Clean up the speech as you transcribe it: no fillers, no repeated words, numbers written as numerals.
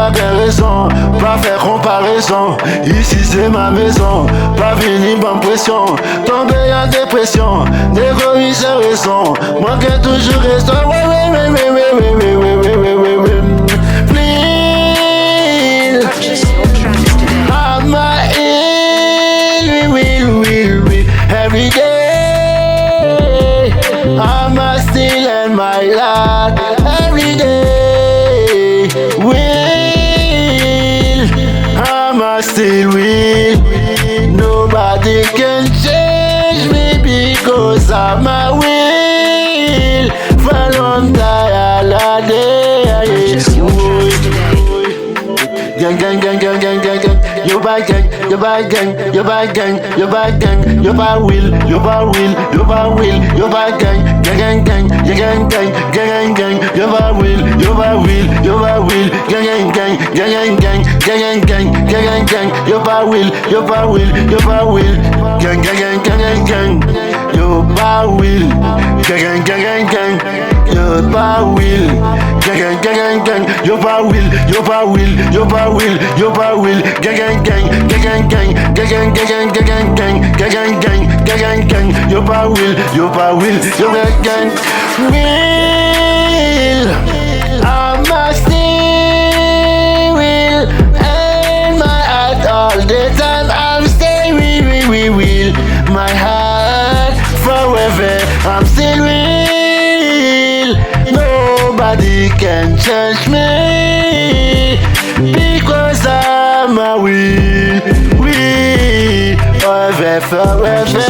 pas de raison, pas faire comparaison. Ici c'est ma maison, pas venir en pression. Tomber en dépression, d'égoïsme sans raison. Moi qui toujours raison, oui. Please, I'm my will. Every day, I'm a still in my life. Every day, will, I'm a still will. Nobody can change me because I'm a will. Volunteer all day. Gang, you buy gang, you buy gang, you buy gang, you buy gang, you buy will, you buy will, you buy will, you buy gang, gang, you buy will, you buy will, you buy will, gang, you buy will, you buy will, you buy will, gang, you buy will, gang, you buy will, gang, you buy will, you buy will, you buy will, you buy will, gang, you buy will, you buy will, you gang, will, I'm a still will, and my heart all the time, I'm stay will, my heart forever, I'm still will, nobody can change me, because I'm a will, forever.